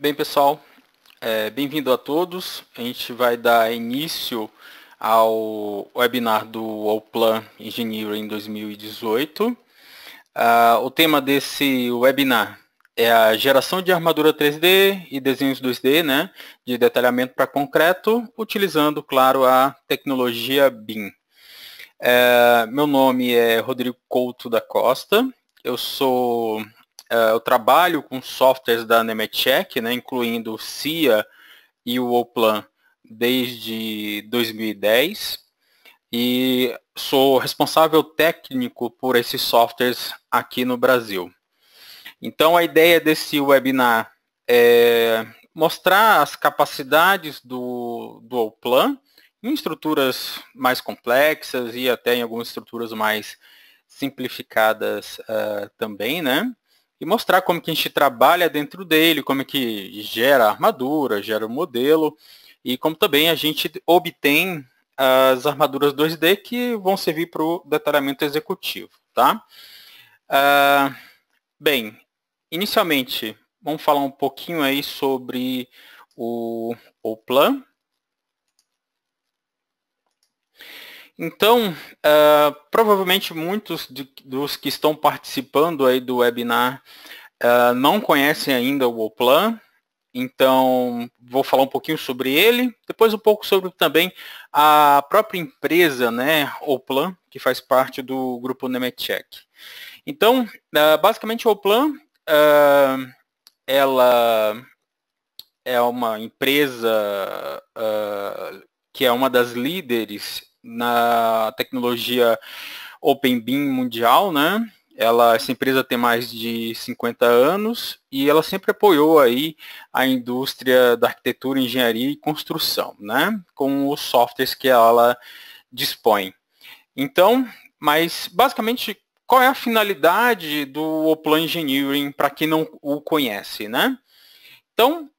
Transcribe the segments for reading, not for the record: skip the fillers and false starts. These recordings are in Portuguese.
Bem, pessoal, bem-vindo a todos. A gente vai dar início ao webinar do Allplan Engineering 2018. O tema desse webinar é a geração de armadura 3D e desenhos 2D, né, de detalhamento para concreto, utilizando, claro, a tecnologia BIM. Meu nome é Rodrigo Couto da Costa. Eu trabalho com softwares da Nemetschek, né, incluindo o SIA e o Allplan desde 2010 e sou responsável técnico por esses softwares aqui no Brasil. Então a ideia desse webinar é mostrar as capacidades do Allplan em estruturas mais complexas e até em algumas estruturas mais simplificadas também, né? E mostrar como que a gente trabalha dentro dele, como é que gera a armadura, gera o modelo, e como também a gente obtém as armaduras 2D que vão servir para o detalhamento executivo, tá? Bem, inicialmente, vamos falar um pouquinho aí sobre o Allplan. Então, provavelmente muitos dos que estão participando aí do webinar não conhecem ainda o Allplan, então vou falar um pouquinho sobre ele, depois um pouco sobre também a própria empresa, né, Allplan, que faz parte do grupo Nemetschek. Então, basicamente o Allplan, ela é uma empresa que é uma das líderes na tecnologia OpenBIM mundial, né? Essa empresa tem mais de 50 anos e ela sempre apoiou aí a indústria da arquitetura, engenharia e construção, né? Com os softwares que ela dispõe. Então, mas basicamente, qual é a finalidade do Allplan Engineering para quem não o conhece, né? Então,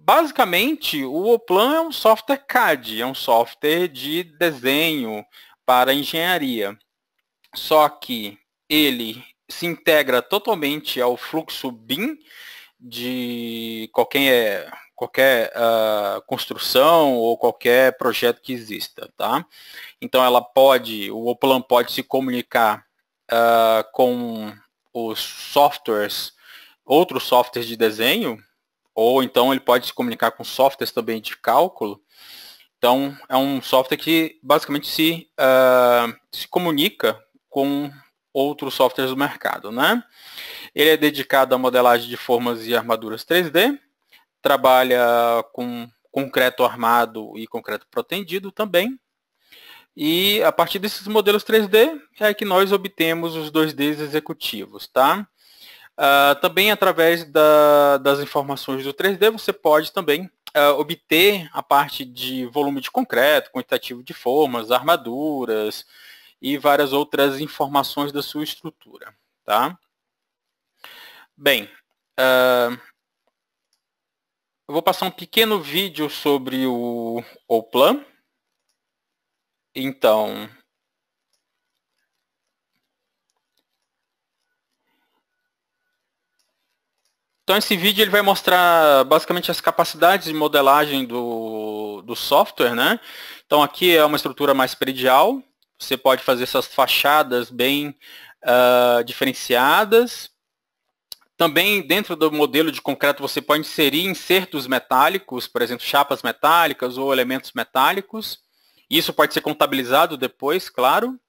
basicamente, o Allplan é um software CAD, é um software de desenho para engenharia. Só que ele se integra totalmente ao fluxo BIM de qualquer construção ou qualquer projeto que exista, tá? Então o Allplan pode se comunicar com os softwares, outros softwares de desenho, ou então ele pode se comunicar com softwares também de cálculo. Então, é um software que basicamente se comunica com outros softwares do mercado, né? Ele é dedicado à modelagem de formas e armaduras 3D, trabalha com concreto armado e concreto protendido também, e a partir desses modelos 3D é que nós obtemos os 2Ds executivos, tá? Também através das informações do 3D você pode também obter a parte de volume de concreto, quantitativo de formas, armaduras e várias outras informações da sua estrutura, tá? Bem, eu vou passar um pequeno vídeo sobre o Allplan. Então, esse vídeo ele vai mostrar basicamente as capacidades de modelagem do software, né? Então aqui é uma estrutura mais predial, você pode fazer essas fachadas bem diferenciadas. Também dentro do modelo de concreto você pode inserir insertos metálicos, por exemplo, chapas metálicas ou elementos metálicos. Isso pode ser contabilizado depois, claro.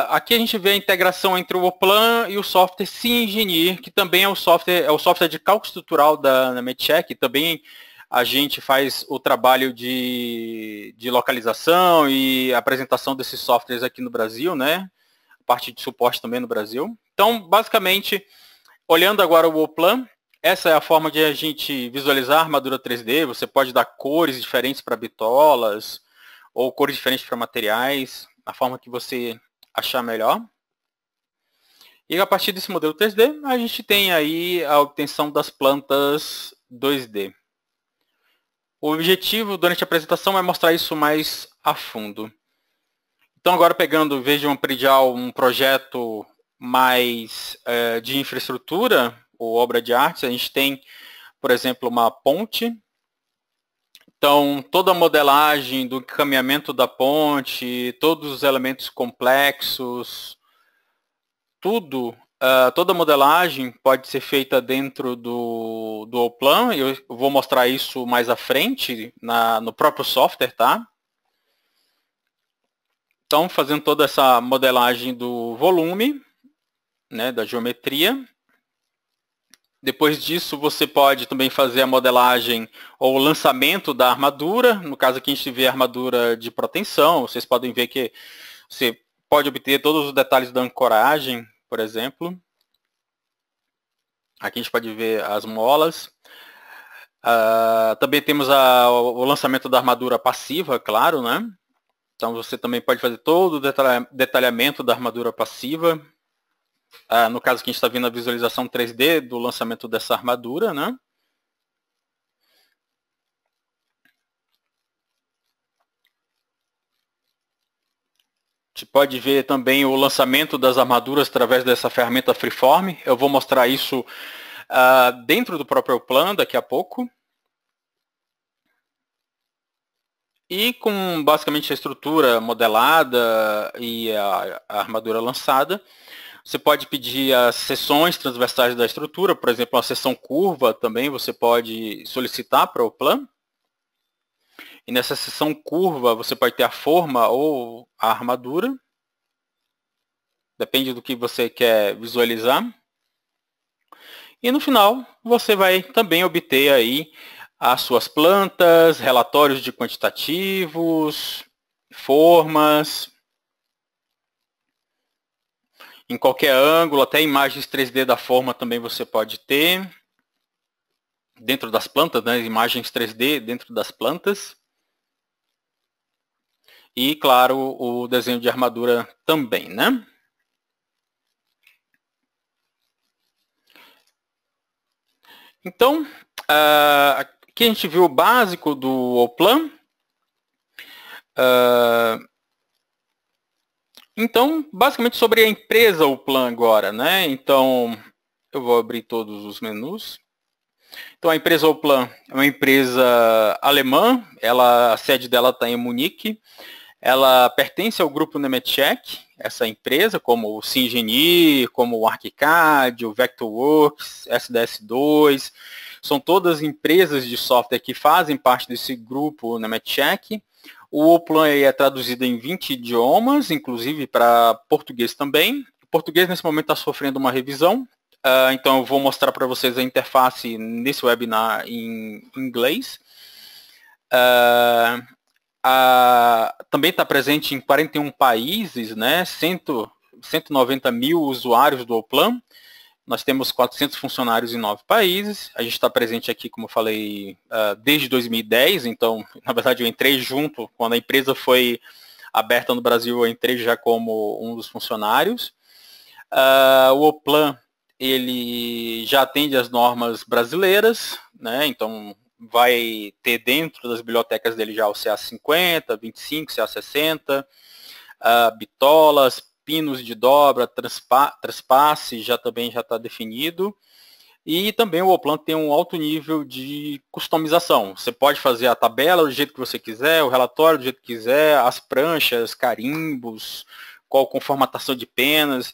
Aqui a gente vê a integração entre o Allplan e o software SimEngineer, que também é o software de cálculo estrutural da Nemetschek. Também a gente faz o trabalho de localização e apresentação desses softwares aqui no Brasil, né? A parte de suporte também no Brasil. Então, basicamente, olhando agora o Allplan, essa é a forma de a gente visualizar a armadura 3D. Você pode dar cores diferentes para bitolas ou cores diferentes para materiais, a forma que você achar melhor. E a partir desse modelo 3D, a gente tem aí a obtenção das plantas 2D. O objetivo durante a apresentação é mostrar isso mais a fundo. Então agora pegando, vejam um projeto mais de infraestrutura, ou obra de arte, a gente tem por exemplo, uma ponte. Então, toda a modelagem do encaminhamento da ponte, todos os elementos complexos, toda a modelagem pode ser feita dentro do Oplan. Eu vou mostrar isso mais à frente, no próprio software, tá? Então, fazendo toda essa modelagem do volume, né, da geometria. Depois disso, você pode também fazer a modelagem ou o lançamento da armadura. No caso aqui, a gente vê a armadura de proteção. Vocês podem ver que você pode obter todos os detalhes da ancoragem, por exemplo. Aqui a gente pode ver as molas. Também temos o lançamento da armadura passiva, claro, né? Então você também pode fazer todo o detalhamento da armadura passiva. No caso aqui a gente está vendo a visualização 3D do lançamento dessa armadura, né? A gente pode ver também o lançamento das armaduras através dessa ferramenta Freeform. Eu vou mostrar isso dentro do próprio Oplan daqui a pouco. E com basicamente a estrutura modelada e a armadura lançada, você pode pedir as seções transversais da estrutura, por exemplo, a seção curva também você pode solicitar para o Oplan. E nessa seção curva você pode ter a forma ou a armadura. Depende do que você quer visualizar. E no final você vai também obter aí as suas plantas, relatórios de quantitativos, formas, em qualquer ângulo, até imagens 3D da forma também você pode ter, dentro das plantas, né, imagens 3D dentro das plantas. E, claro, o desenho de armadura também, né? Então, aqui a gente viu o básico do Oplan. Então, basicamente sobre a empresa Oplan agora, né? Então, eu vou abrir todos os menus. Então, a empresa Oplan é uma empresa alemã, a sede dela está em Munique. Ela pertence ao grupo Nemetschek, essa empresa, como o Syngenie, como o ArchiCAD, o Vectorworks, SDS2, são todas empresas de software que fazem parte desse grupo Nemetschek. O Oplan é traduzido em 20 idiomas, inclusive para português também. O português nesse momento está sofrendo uma revisão, então eu vou mostrar para vocês a interface nesse webinar em inglês. Também está presente em 41 países, né? 190 mil usuários do Oplan. Nós temos 400 funcionários em 9 países. A gente está presente aqui, como eu falei, desde 2010. Então, na verdade, eu entrei junto. Quando a empresa foi aberta no Brasil, eu entrei já como um dos funcionários. O Oplan, ele já atende às normas brasileiras, né? Então, vai ter dentro das bibliotecas dele já o CA50, 25, CA60, bitolas, pinos de dobra, transpasse também já está definido. E também o Oplan tem um alto nível de customização. Você pode fazer a tabela do jeito que você quiser, o relatório do jeito que quiser, as pranchas, carimbos, com formatação de penas.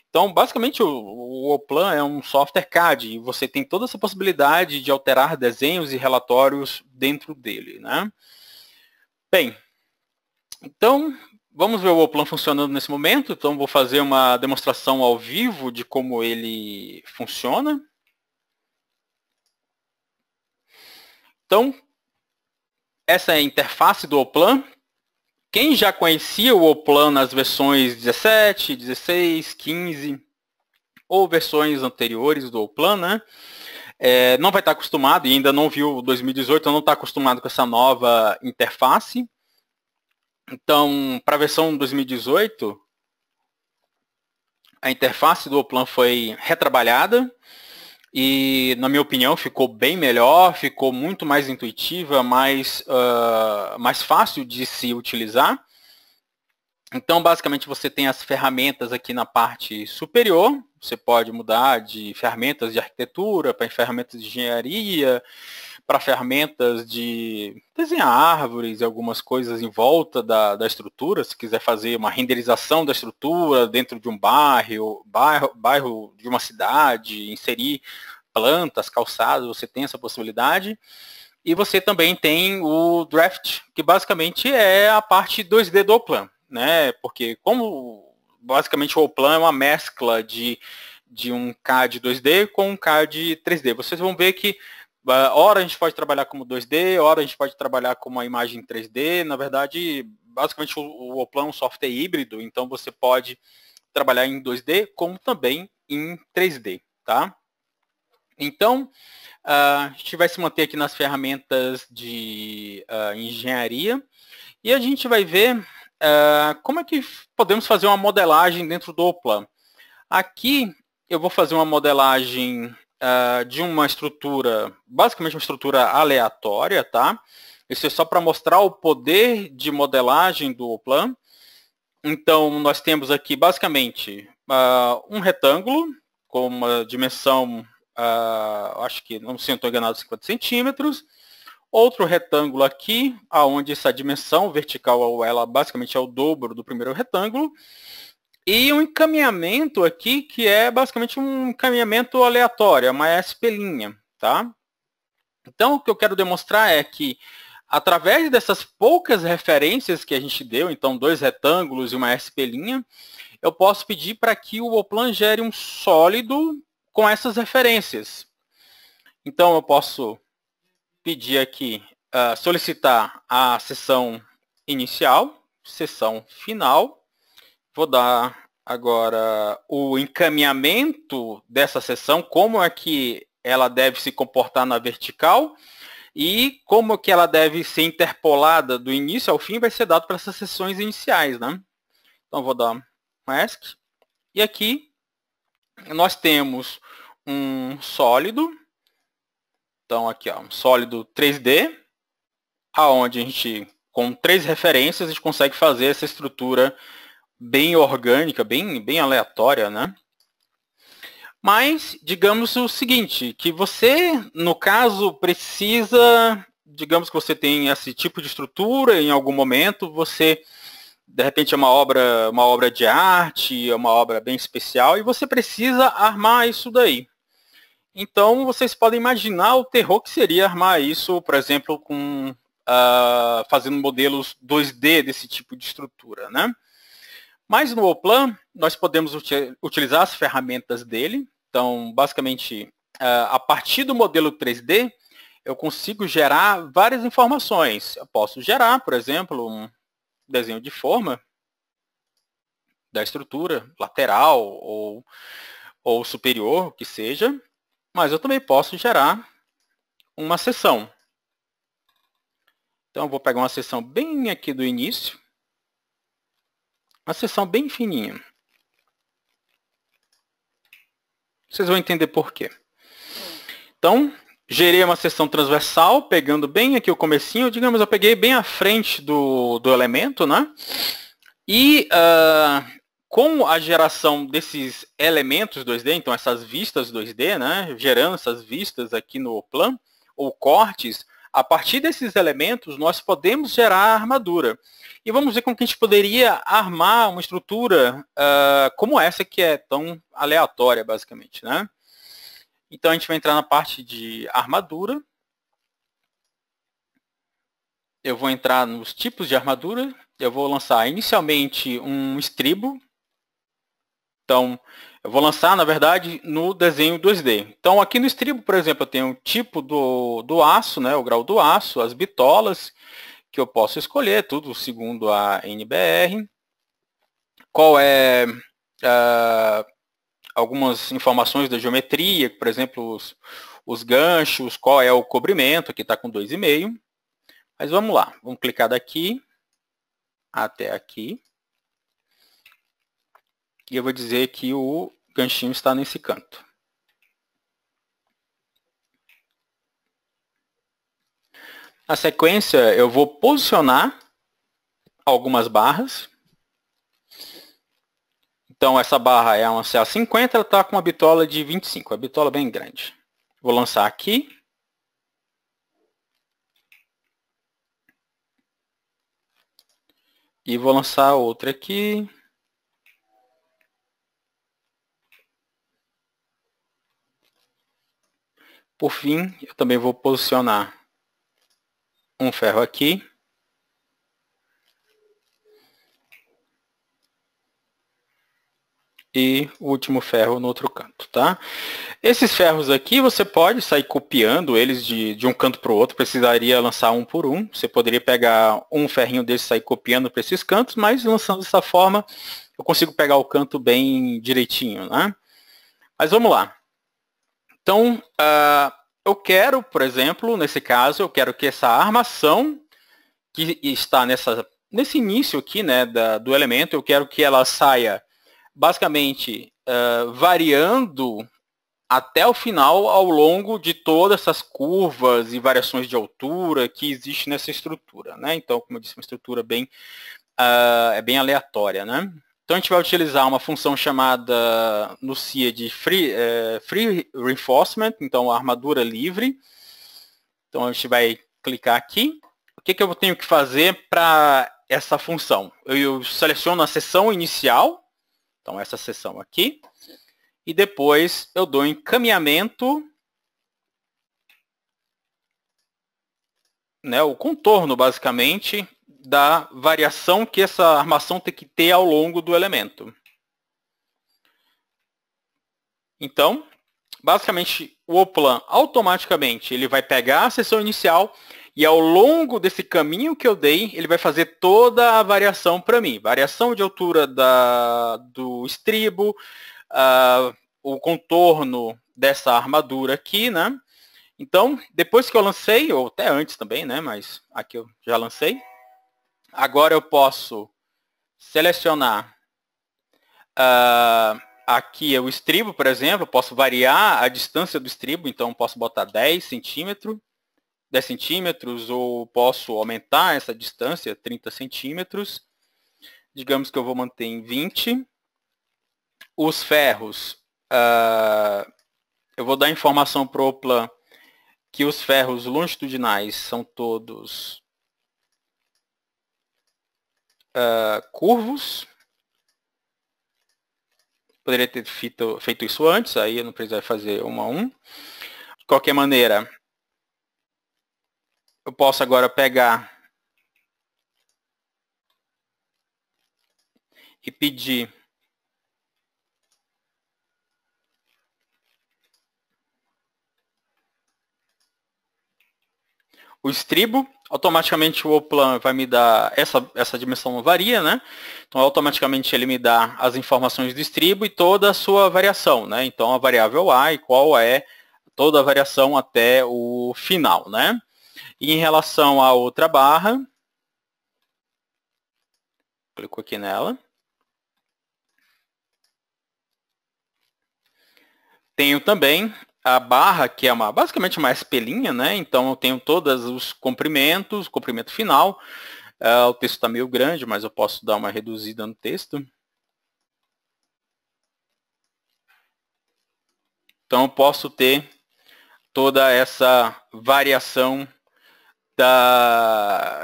Então, basicamente, o Oplan é um software CAD e você tem toda essa possibilidade de alterar desenhos e relatórios dentro dele, né? Bem, então, vamos ver o Oplan funcionando nesse momento. Então, vou fazer uma demonstração ao vivo de como ele funciona. Então, essa é a interface do Oplan. Quem já conhecia o Oplan nas versões 17, 16, 15 ou versões anteriores do Oplan, né? Não vai estar acostumado, e ainda não viu o 2018, não está acostumado com essa nova interface. Então, para a versão 2018, a interface do Oplan foi retrabalhada e, na minha opinião, ficou bem melhor, ficou muito mais intuitiva, mais fácil de se utilizar. Então, basicamente, você tem as ferramentas aqui na parte superior. Você pode mudar de ferramentas de arquitetura para ferramentas de engenharia, para ferramentas de desenhar árvores e algumas coisas em volta da estrutura. Se quiser fazer uma renderização da estrutura dentro de um bairro de uma cidade, inserir plantas, calçados, você tem essa possibilidade. E você também tem o Draft, que basicamente é a parte 2D do Oplan, né? Porque como basicamente o Oplan é uma mescla de um CAD 2D com um CAD 3D. Vocês vão ver que ora a gente pode trabalhar como 2D, ora a gente pode trabalhar com uma imagem 3D. Na verdade, basicamente o Oplan é um software híbrido, então você pode trabalhar em 2D como também em 3D, tá? Então, a gente vai se manter aqui nas ferramentas de engenharia e a gente vai ver como é que podemos fazer uma modelagem dentro do Oplan. Aqui eu vou fazer uma modelagem de uma estrutura, basicamente uma estrutura aleatória, tá? Isso é só para mostrar o poder de modelagem do Oplan. Então, nós temos aqui basicamente um retângulo com uma dimensão acho que, não sei se eu estou enganado, 50 centímetros. Outro retângulo aqui, onde essa dimensão vertical, ela basicamente é o dobro do primeiro retângulo. E um encaminhamento aqui, que é basicamente um encaminhamento aleatório, uma SP', tá? Então, o que eu quero demonstrar é que, através dessas poucas referências que a gente deu, então 2 retângulos e uma SP', eu posso pedir para que o Oplan gere um sólido com essas referências. Então, eu posso pedir aqui, solicitar a seção inicial, seção final. Vou dar agora o encaminhamento dessa seção, como é que ela deve se comportar na vertical e como que ela deve ser interpolada do início ao fim, vai ser dado para essas seções iniciais, né? Então, vou dar um ESC. E aqui nós temos um sólido, então aqui um sólido 3D, aonde a gente, com 3 referências, a gente consegue fazer essa estrutura bem orgânica, bem aleatória, né? Mas, digamos o seguinte, que você, no caso, precisa, digamos que você tem esse tipo de estrutura, em algum momento você, de repente, é uma obra de arte, é uma obra bem especial, e você precisa armar isso daí. Então, vocês podem imaginar o terror que seria armar isso, por exemplo, com fazendo modelos 2D desse tipo de estrutura, né? Mas no Oplan, nós podemos utilizar as ferramentas dele. Então, basicamente, a partir do modelo 3D, eu consigo gerar várias informações. Eu posso gerar, por exemplo, um desenho de forma da estrutura, lateral ou superior, o que seja. Mas eu também posso gerar uma seção. Então, eu vou pegar uma seção bem aqui do início. Uma seção bem fininha. Vocês vão entender por quê. Então, gerei uma seção transversal, pegando bem aqui o comecinho. Digamos, eu peguei bem à frente do elemento, né? E com a geração desses elementos 2D, então essas vistas 2D, né? Gerando essas vistas aqui no Oplan, ou cortes, a partir desses elementos, nós podemos gerar a armadura. E vamos ver como que a gente poderia armar uma estrutura como essa, que é tão aleatória, basicamente, né? Então, a gente vai entrar na parte de armadura. Eu vou entrar nos tipos de armadura. Eu vou lançar inicialmente um estribo. Então, eu vou lançar, na verdade, no desenho 2D. Então, aqui no estribo, por exemplo, eu tenho o tipo do aço, né, o grau do aço, as bitolas, que eu posso escolher, tudo segundo a NBR. Qual é algumas informações da geometria, por exemplo, os ganchos, qual é o cobrimento, aqui está com 2,5. Mas vamos lá, vamos clicar daqui até aqui. E eu vou dizer que o ganchinho está nesse canto. Na sequência, eu vou posicionar algumas barras. Então, essa barra é uma CA50, ela está com uma bitola de 25, a bitola bem grande. Vou lançar aqui. E vou lançar outra aqui. Por fim, eu também vou posicionar um ferro aqui. E o último ferro no outro canto, tá? Esses ferros aqui, você pode sair copiando eles de um canto para o outro, precisaria lançar um por um. Você poderia pegar um ferrinho desse e sair copiando para esses cantos, mas lançando dessa forma, eu consigo pegar o canto bem direitinho, né? Mas vamos lá. Então, eu quero, por exemplo, nesse caso, eu quero que essa armação que está nesse início aqui, né, do elemento, eu quero que ela saia basicamente variando até o final ao longo de todas essas curvas e variações de altura que existe nessa estrutura, né? Então, como eu disse, uma estrutura bem aleatória, né? Então a gente vai utilizar uma função chamada no CIA de free reinforcement, então armadura livre. Então a gente vai clicar aqui. O que eu tenho que fazer para essa função? Eu seleciono a seção inicial, então essa seção aqui, e depois eu dou encaminhamento, né, o contorno basicamente da variação que essa armação tem que ter ao longo do elemento. Então, basicamente, o Oplan automaticamente ele vai pegar a seção inicial e ao longo desse caminho que eu dei, ele vai fazer toda a variação para mim. Variação de altura do estribo, o contorno dessa armadura aqui, né? Então, depois que eu lancei, ou até antes também, né? Mas aqui eu já lancei. Agora eu posso selecionar aqui o estribo, por exemplo. Eu posso variar a distância do estribo, então posso botar 10 centímetros, ou posso aumentar essa distância, 30 centímetros. Digamos que eu vou manter em 20. Os ferros, eu vou dar informação para o Oplan que os ferros longitudinais são todos curvos. Poderia ter feito isso antes, aí eu não precisaria fazer um a um. De qualquer maneira, eu posso agora pegar e pedir o estribo. Automaticamente o Oplan vai me dar, essa dimensão não varia, né? Então automaticamente ele me dá as informações do estribo e toda a sua variação, né? Então a variável A e qual é toda a variação até o final, né? E em relação à outra barra, clico aqui nela. Tenho também a barra, que é basicamente uma espelinha, né? Então eu tenho todos os comprimentos, o comprimento final. O texto está meio grande, mas eu posso dar uma reduzida no texto. Então eu posso ter toda essa variação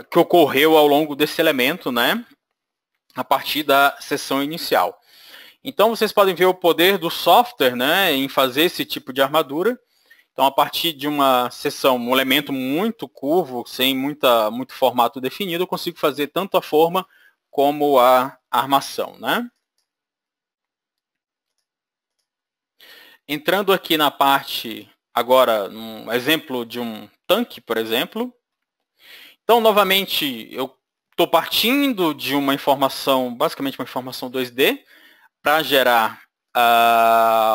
que ocorreu ao longo desse elemento, né? A partir da seção inicial. Então vocês podem ver o poder do software, né, em fazer esse tipo de armadura. Então a partir de uma seção, um elemento muito curvo, sem muito formato definido, eu consigo fazer tanto a forma como a armação, né? Entrando aqui na parte, agora, um exemplo de um tanque, por exemplo. Então, novamente, eu estou partindo de uma informação, basicamente uma informação 2D, para gerar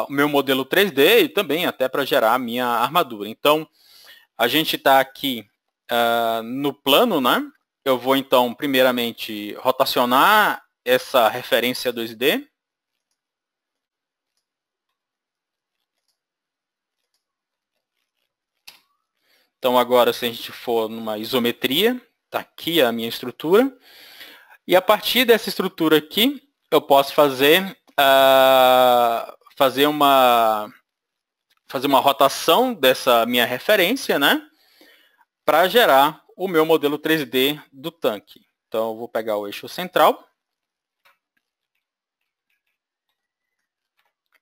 o meu modelo 3D e também até para gerar a minha armadura. Então, a gente está aqui no plano, né? Eu vou, então, primeiramente, rotacionar essa referência 2D. Então, agora, se a gente for numa isometria, está aqui a minha estrutura. E a partir dessa estrutura aqui, eu posso fazer fazer uma rotação dessa minha referência, né, para gerar o meu modelo 3D do tanque. Então, eu vou pegar o eixo central,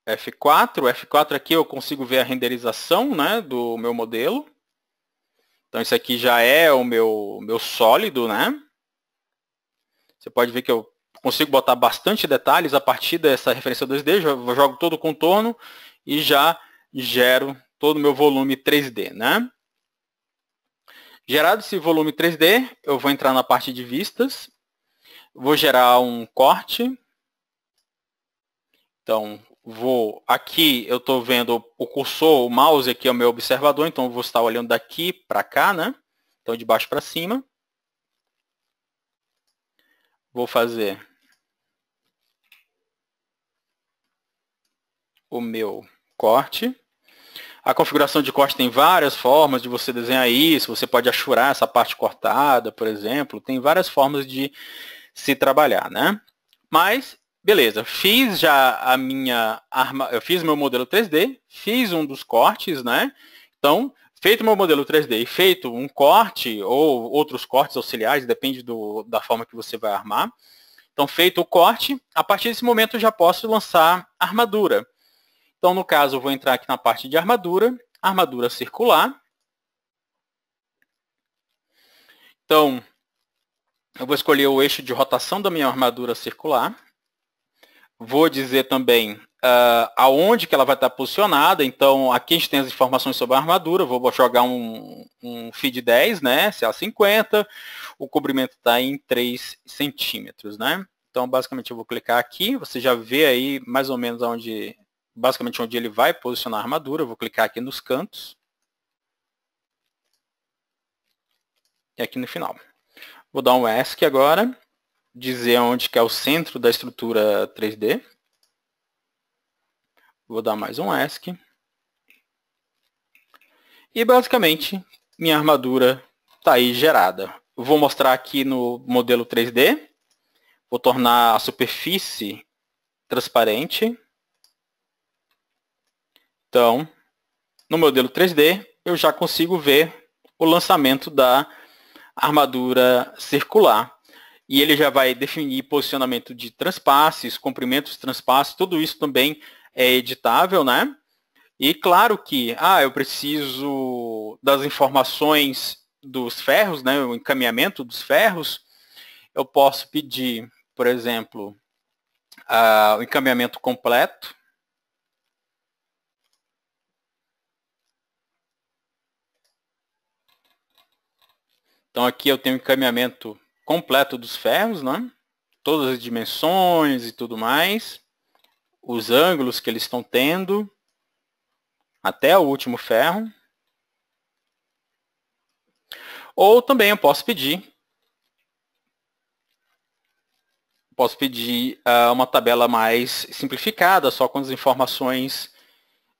F4 aqui eu consigo ver a renderização, né, do meu modelo. Então, isso aqui já é o meu sólido, né? Você pode ver que eu consigo botar bastante detalhes a partir dessa referência 2D, eu jogo todo o contorno e já gero todo o meu volume 3D, né? Gerado esse volume 3D, eu vou entrar na parte de vistas, vou gerar um corte. Então, aqui eu estou vendo o cursor, o mouse aqui é o meu observador, então eu vou estar olhando daqui para cá, né? Então, de baixo para cima. Vou fazer o meu corte. A configuração de corte tem várias formas de você desenhar isso. Você pode achurar essa parte cortada, por exemplo. Tem várias formas de se trabalhar, né? Mas, beleza. Fiz já eu fiz meu modelo 3D, fiz um dos cortes, né? Então, feito meu modelo 3D e feito um corte ou outros cortes auxiliares, depende da forma que você vai armar. Então, feito o corte, a partir desse momento eu já posso lançar a armadura. Então, no caso, eu vou entrar aqui na parte de armadura circular. Então, eu vou escolher o eixo de rotação da minha armadura circular. Vou dizer também aonde que ela vai estar posicionada. Então, aqui a gente tem as informações sobre a armadura. Vou jogar um feed 10, né, CA50. O cobrimento está em 3 centímetros, né? Então, basicamente, eu vou clicar aqui. Você já vê aí mais ou menos basicamente onde ele vai posicionar a armadura. Eu vou clicar aqui nos cantos. E aqui no final. Vou dar um ESC agora. Dizer onde que é o centro da estrutura 3D. Vou dar mais um ESC. E basicamente, minha armadura está aí gerada. Eu vou mostrar aqui no modelo 3D. Vou tornar a superfície transparente. Então, no modelo 3D, eu já consigo ver o lançamento da armadura circular. E ele já vai definir posicionamento de transpasses, comprimentos de transpasses, tudo isso também é editável, né? E claro que, eu preciso das informações dos ferros, né? O encaminhamento dos ferros. Eu posso pedir, por exemplo, o encaminhamento completo. Então aqui eu tenho o encaminhamento completo dos ferros, né? Todas as dimensões e tudo mais. Os ângulos que eles estão tendo. Até o último ferro. Ou também eu posso pedir uma tabela mais simplificada, só com as informações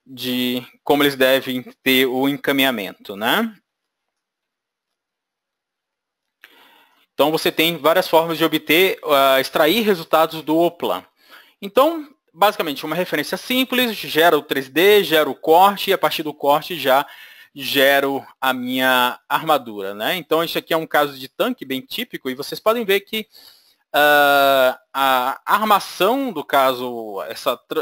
de como eles devem ter o encaminhamento, né? Então você tem várias formas de obter, extrair resultados do OPLAN. Então, basicamente, uma referência simples, gera o 3D, gera o corte, e a partir do corte já gero a minha armadura, né? Então, isso aqui é um caso de tanque bem típico, e vocês podem ver que a armação, do caso,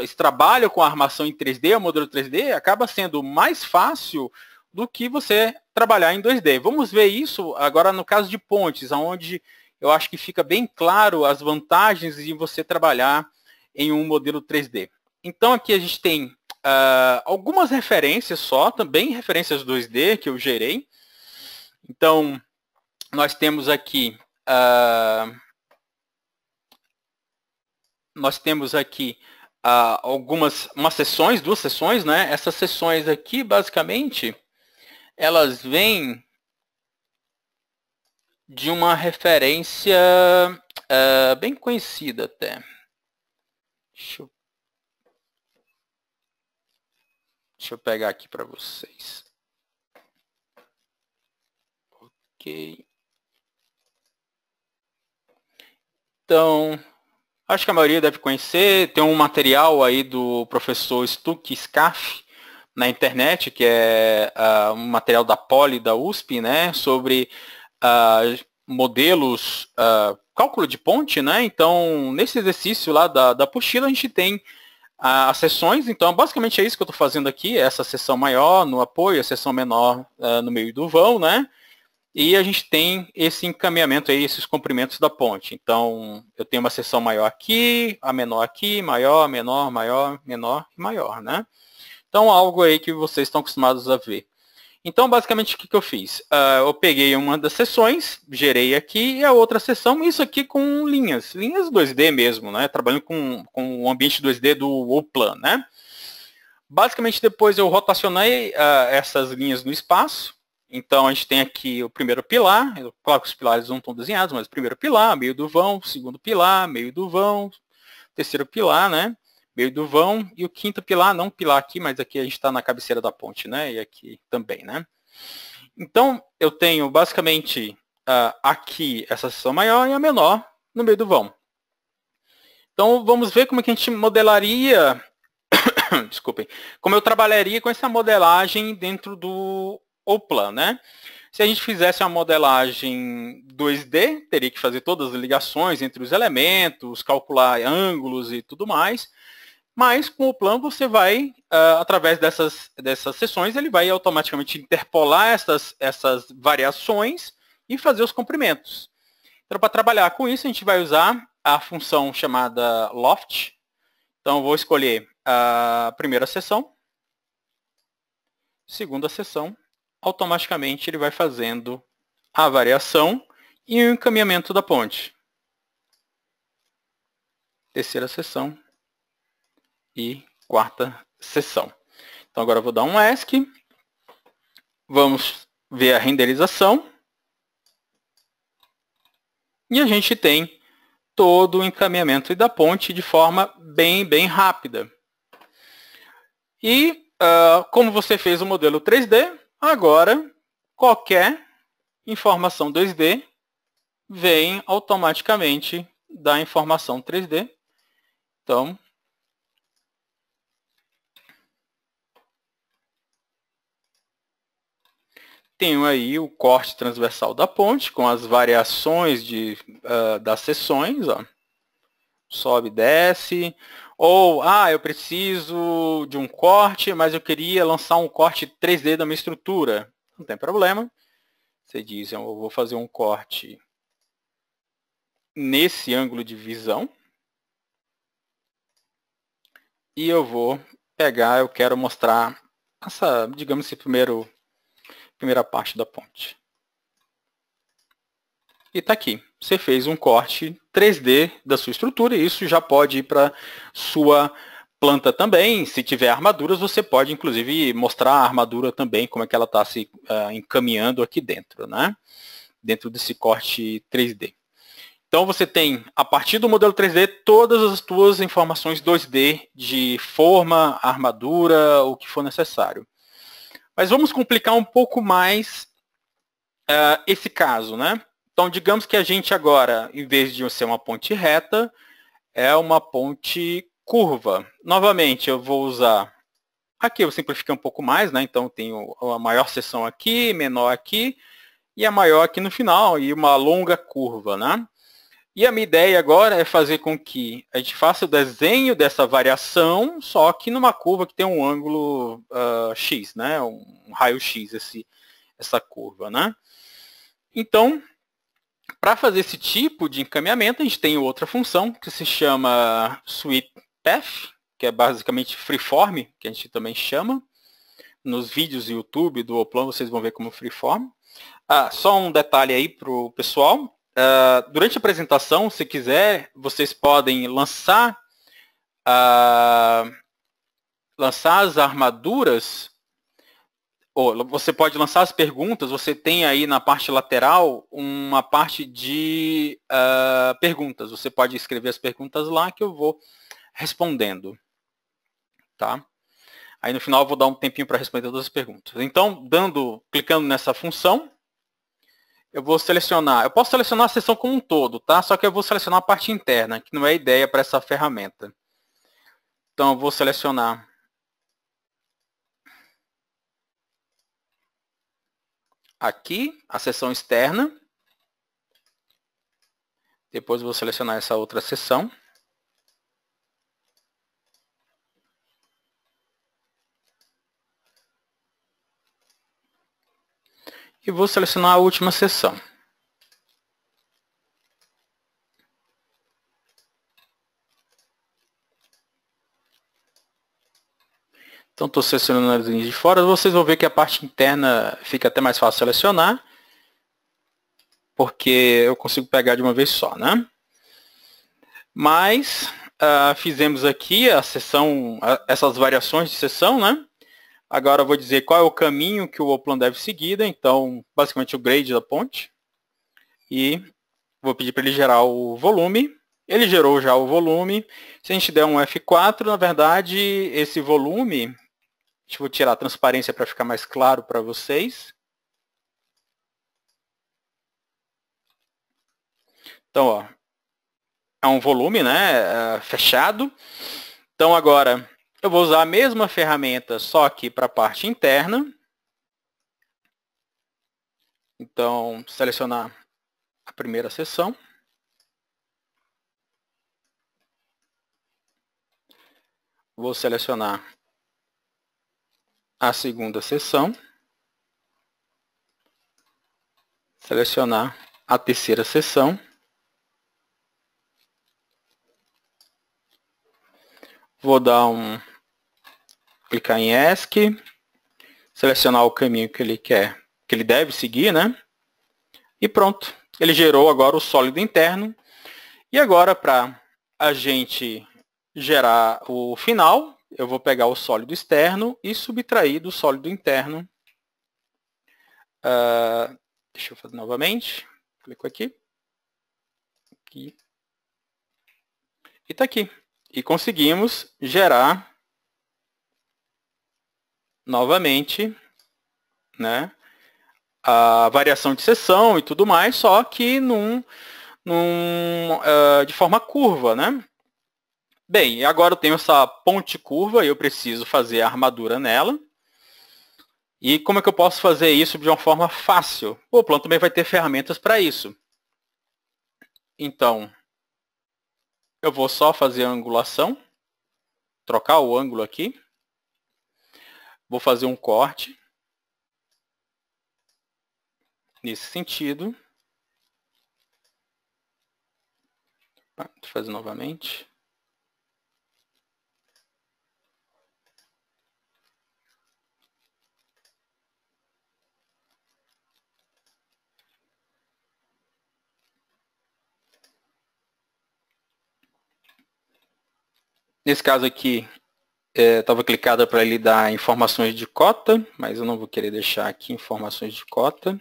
esse trabalho com a armação em 3D, o modelo 3D, acaba sendo mais fácil do que você trabalhar em 2D. Vamos ver isso agora no caso de pontes, onde eu acho que fica bem claro as vantagens de você trabalhar em um modelo 3D. Então aqui a gente tem algumas referências só, também referências 2D que eu gerei. Então, nós temos aqui duas sessões, né? Essas sessões aqui, basicamente, elas vêm de uma referência bem conhecida até. Deixa eu pegar aqui para vocês. Ok. Então, Acho que a maioria deve conhecer. Tem um material aí do professor Stuck Scaff na internet, que é um material da Poli, da USP, né, sobre modelos, cálculo de ponte, né? Então, nesse exercício lá da apostila, a gente tem as seções. Então, basicamente é isso que eu estou fazendo aqui, essa seção maior no apoio, a seção menor no meio do vão, né? E a gente tem esse encaminhamento aí, esses comprimentos da ponte. Então, eu tenho uma seção maior aqui, a menor aqui, maior, menor, maior, menor e maior, né? Então, algo aí que vocês estão acostumados a ver. Então, basicamente, o que eu fiz? Eu peguei uma das seções, gerei aqui, e a outra seção, isso aqui com linhas 2D mesmo, né? Trabalhando com o ambiente 2D do Oplan, né? Basicamente, depois eu rotacionei essas linhas no espaço. Então, a gente tem aqui o primeiro pilar, claro que os pilares não estão desenhados, mas o primeiro pilar, meio do vão, segundo pilar, meio do vão, terceiro pilar, né? Meio do vão, e o quinto pilar, não pilar aqui, mas aqui a gente está na cabeceira da ponte, né? E aqui também, né? Então, eu tenho basicamente aqui essa seção maior e a menor no meio do vão. Então, vamos ver como é que a gente modelaria, desculpem, como eu trabalharia com essa modelagem dentro do Oplan, né? Se a gente fizesse uma modelagem 2D, teria que fazer todas as ligações entre os elementos, calcular ângulos e tudo mais. Mas com o plano você vai, através dessas seções, ele vai automaticamente interpolar essas variações e fazer os comprimentos. Então, para trabalhar com isso, a gente vai usar a função chamada loft. Então, eu vou escolher a primeira seção, segunda seção, automaticamente ele vai fazendo a variação e o encaminhamento da ponte. Terceira seção e quarta seção. Então agora eu vou dar um ESC. Vamos ver a renderização. E a gente tem todo o encaminhamento da ponte de forma bem rápida. E como você fez o modelo 3D, agora qualquer informação 2D vem automaticamente da informação 3D. Então, tenho aí o corte transversal da ponte, com as variações das seções. Ó. Sobe, desce. Ou, eu preciso de um corte, mas eu queria lançar um corte 3D da minha estrutura. Não tem problema. Você diz, eu vou fazer um corte nesse ângulo de visão. E eu vou pegar, eu quero mostrar essa, digamos, esse primeira parte da ponte. E está aqui. Você fez um corte 3D da sua estrutura e isso já pode ir para sua planta também. Se tiver armaduras, você pode, inclusive, mostrar a armadura também, como é que ela está se encaminhando aqui dentro, né? Dentro desse corte 3D. Então, você tem, a partir do modelo 3D, todas as suas informações 2D de forma, armadura, o que for necessário. Mas vamos complicar um pouco mais esse caso, né? Então, digamos que a gente agora, em vez de ser uma ponte reta, é uma ponte curva. Novamente, eu vou usar... Aqui eu simplifiquei um pouco mais, né? Então, tenho a maior seção aqui, menor aqui, e a maior aqui no final, e uma longa curva, né? E a minha ideia agora é fazer com que a gente faça o desenho dessa variação, só que numa curva que tem um ângulo X, né? Um raio X, essa curva, né? Então, para fazer esse tipo de encaminhamento, a gente tem outra função que se chama sweepPath, que é basicamente freeform, que a gente também chama. Nos vídeos do YouTube do Oplan vocês vão ver como freeform. Só um detalhe aí para o pessoal. Durante a apresentação, se quiser, vocês podem lançar as armaduras, ou você pode lançar as perguntas. Você tem aí na parte lateral uma parte de perguntas. Você pode escrever as perguntas lá que eu vou respondendo. Tá? Aí no final eu vou dar um tempinho para responder todas as perguntas. Então, clicando nessa função, eu vou selecionar, eu posso selecionar a seção como um todo, tá? Só que eu vou selecionar a parte interna, que não é ideia para essa ferramenta. Então, eu vou selecionar aqui a seção externa. Depois eu vou selecionar essa outra seção. E vou selecionar a última seção. Então, estou selecionando as linhas de fora. Vocês vão ver que a parte interna fica até mais fácil selecionar, porque eu consigo pegar de uma vez só, né? Mas fizemos aqui a seção, essas variações de seção, né? Agora eu vou dizer qual é o caminho que o Oplan deve seguir. Então, basicamente o grade da ponte. E vou pedir para ele gerar o volume. Ele gerou já o volume. Se a gente der um F4, na verdade, esse volume, deixa eu tirar a transparência para ficar mais claro para vocês. Então, ó, é um volume, né, fechado. Então, agora, eu vou usar a mesma ferramenta, só que para a parte interna. Então, selecionar a primeira seção. Vou selecionar a segunda seção. Selecionar a terceira seção. Vou dar clicar em ESC, selecionar o caminho que ele quer, que ele deve seguir, né? E pronto. Ele gerou agora o sólido interno. E agora, para a gente gerar o final, eu vou pegar o sólido externo e subtrair do sólido interno. Deixa eu fazer novamente. Clico aqui. E está aqui. E conseguimos gerar novamente, né, a variação de seção e tudo mais, só que de forma curva, né? Bem, agora eu tenho essa ponte curva e eu preciso fazer a armadura nela. E como é que eu posso fazer isso de uma forma fácil? O Oplan também vai ter ferramentas para isso. Então, eu vou só fazer a angulação, trocar o ângulo aqui. Vou fazer um corte nesse sentido. Deixa eu fazer novamente. Nesse caso aqui, estava clicada para ele dar informações de cota, mas eu não vou querer deixar aqui informações de cota.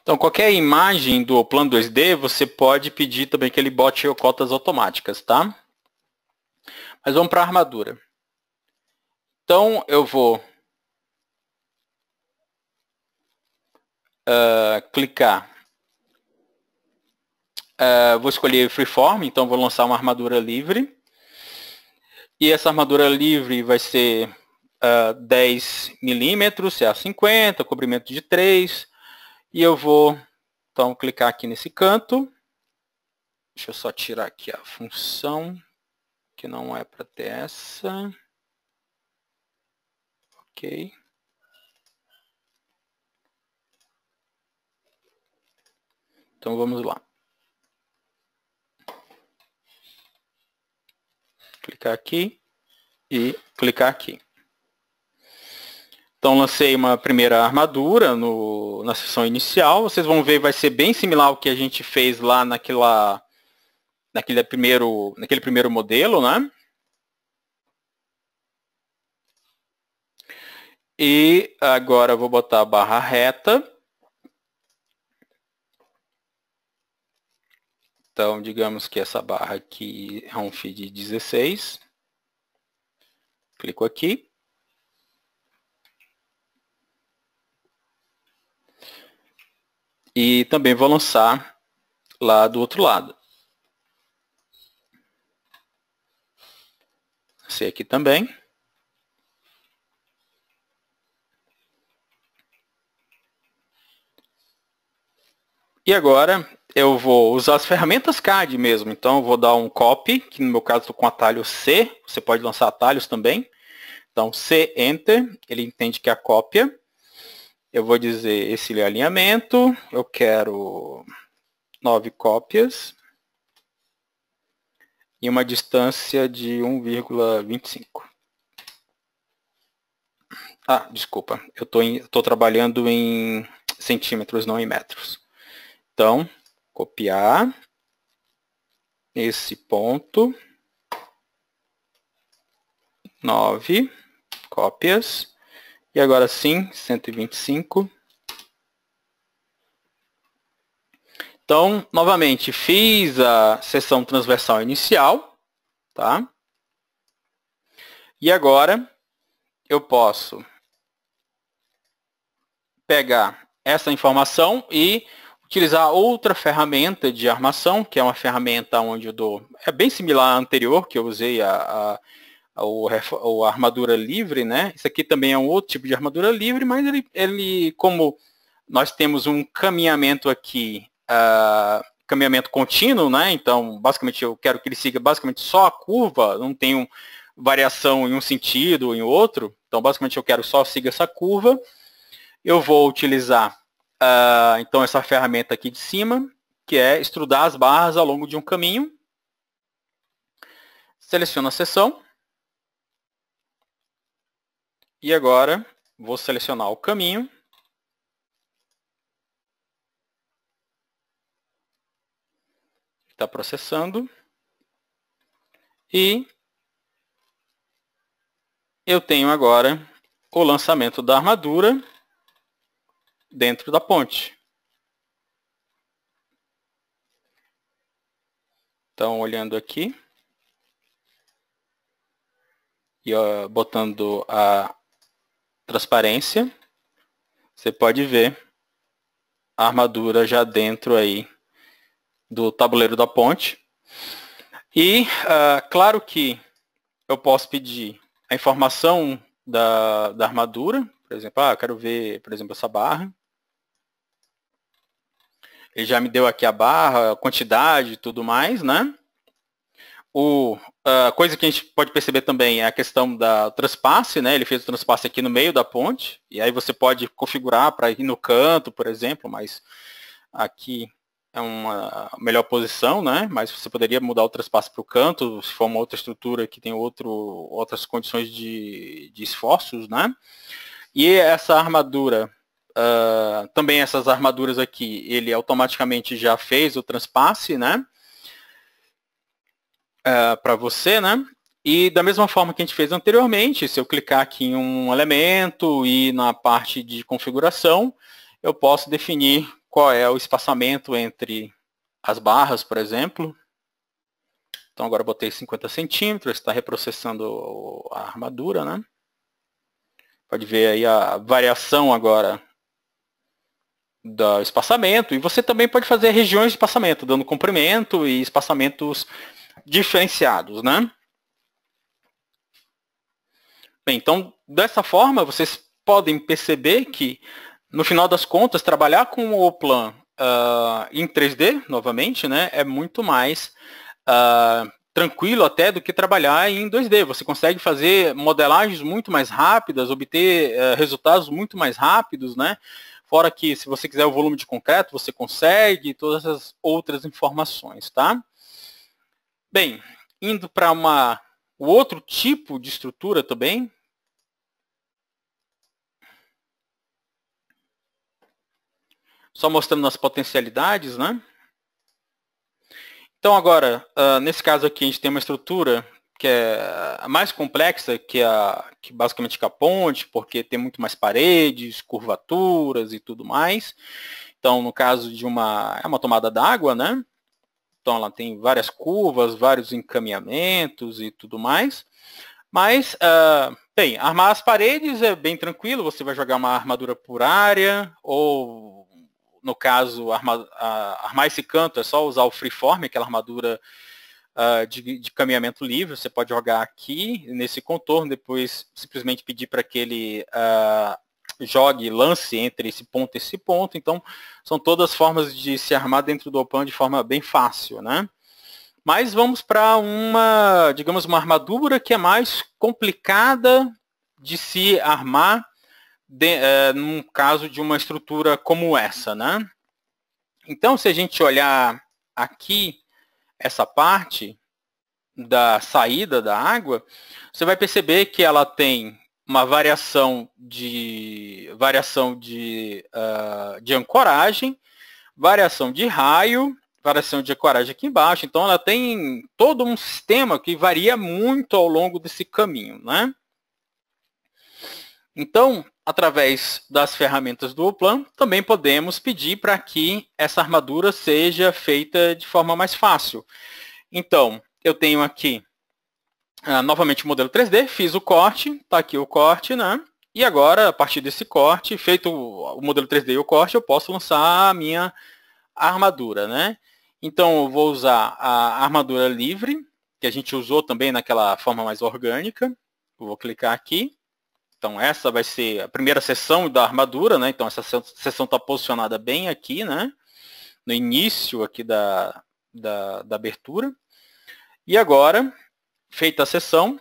Então, qualquer imagem do Oplan 2D, você pode pedir também que ele bote cotas automáticas, tá? Mas vamos para a armadura. Então, eu vou clicar. Vou escolher Freeform, então vou lançar uma armadura livre. E essa armadura livre vai ser 10 milímetros, CA50, comprimento de 3. E eu vou, então, clicar aqui nesse canto. Deixa eu só tirar aqui a função, que não é para ter essa. Ok. Então, vamos lá. Clicar aqui e clicar aqui. Então, lancei uma primeira armadura na seção inicial. Vocês vão ver, vai ser bem similar ao que a gente fez lá naquele primeiro modelo, né? E agora eu vou botar a barra reta. Então, digamos que essa barra aqui é um feed 16. Clico aqui. E também vou lançar lá do outro lado. Esse aqui também. E agora eu vou usar as ferramentas CAD mesmo. Então eu vou dar um copy, que no meu caso estou com atalho C. Você pode lançar atalhos também. Então C, Enter, ele entende que é a cópia. Eu vou dizer esse alinhamento. Eu quero 9 cópias. E uma distância de 1,25. Ah, desculpa. Eu estou trabalhando em centímetros, não em metros. Então, copiar esse ponto, 9 cópias, e agora sim, 125. Então, novamente, fiz a seção transversal inicial, tá? E agora, eu posso pegar essa informação e utilizar outra ferramenta de armação, que é uma ferramenta onde eu dou... É bem similar à anterior, que eu usei a armadura livre, né? Isso aqui também é um outro tipo de armadura livre, mas ele como nós temos um caminhamento aqui, caminhamento contínuo, né? Então, basicamente, eu quero que ele siga basicamente só a curva, não tenho variação em um sentido ou em outro. Então, basicamente, eu quero só siga essa curva. Eu vou utilizar então essa ferramenta aqui de cima, que é extrudar as barras ao longo de um caminho. Seleciono a seção. E agora vou selecionar o caminho. Está processando. E eu tenho agora o lançamento da armadura dentro da ponte. Então, olhando aqui e botando a transparência, você pode ver a armadura já dentro aí do tabuleiro da ponte. E, claro que eu posso pedir a informação da armadura. Por exemplo, eu quero ver, por exemplo, essa barra. Ele já me deu aqui a barra, a quantidade e tudo mais, né? A coisa que a gente pode perceber também é a questão da transpasse, né? Ele fez o transpasse aqui no meio da ponte, e aí você pode configurar para ir no canto, por exemplo, mas aqui é uma melhor posição, né? Mas você poderia mudar o transpasse para o canto, se for uma outra estrutura que tem outras condições de esforços, né? E essa armadura, também essas armaduras aqui, ele automaticamente já fez o transpasse, né? Para você, né? E da mesma forma que a gente fez anteriormente, se eu clicar aqui em um elemento e na parte de configuração, eu posso definir qual é o espaçamento entre as barras, por exemplo. Então agora eu botei 50 centímetros, está reprocessando a armadura, né? Pode ver aí a variação agora do espaçamento. E você também pode fazer regiões de espaçamento, dando comprimento e espaçamentos diferenciados, né? Bem, então, dessa forma, vocês podem perceber que, no final das contas, trabalhar com o Plan em 3D, novamente, né, é muito mais tranquilo até do que trabalhar em 2D. Você consegue fazer modelagens muito mais rápidas, obter resultados muito mais rápidos, né? Fora que, se você quiser o volume de concreto, você consegue, todas as outras informações, tá? Bem, indo para o outro tipo de estrutura também. Só mostrando as potencialidades, né? Então agora, nesse caso aqui, a gente tem uma estrutura que é a mais complexa, que basicamente que a ponte, porque tem muito mais paredes, curvaturas e tudo mais. Então, no caso de é uma tomada d'água, né? Então, ela tem várias curvas, vários encaminhamentos e tudo mais. Mas, bem, armar as paredes é bem tranquilo, você vai jogar uma armadura por área, ou, no caso, armar esse canto é só usar o freeform, aquela armadura de caminhamento livre, você pode jogar aqui, nesse contorno, depois simplesmente pedir para que ele jogue, lance entre esse ponto e esse ponto. Então, são todas formas de se armar dentro do Oplan de forma bem fácil, né? Mas vamos para digamos, uma armadura que é mais complicada de se armar num caso de uma estrutura como essa, né? Então, se a gente olhar aqui essa parte da saída da água, você vai perceber que ela tem uma variação de ancoragem, variação de raio, variação de ancoragem aqui embaixo. Então, ela tem todo um sistema que varia muito ao longo desse caminho, né? Então, através das ferramentas do Oplan, também podemos pedir para que essa armadura seja feita de forma mais fácil. Então, eu tenho aqui novamente o modelo 3D, fiz o corte, está aqui o corte, né? E agora, a partir desse corte, feito o modelo 3D e o corte, eu posso lançar a minha armadura, né? Então, eu vou usar a armadura livre, que a gente usou também naquela forma mais orgânica. Eu vou clicar aqui. Então, essa vai ser a primeira seção da armadura, né? Então, essa seção está posicionada bem aqui, né? No início aqui da abertura. E agora, feita a seção,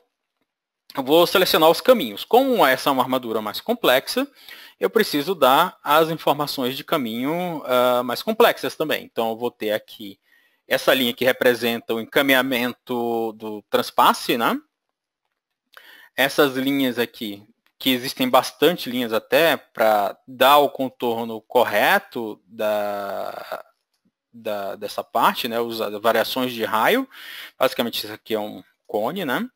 eu vou selecionar os caminhos. Como essa é uma armadura mais complexa, eu preciso dar as informações de caminho mais complexas também. Então, eu vou ter aqui essa linha que representa o encaminhamento do transpasse, né? Essas linhas aqui, que existem bastante linhas até, para dar o contorno correto dessa parte, né? As variações de raio. Basicamente, isso aqui é um cone, né?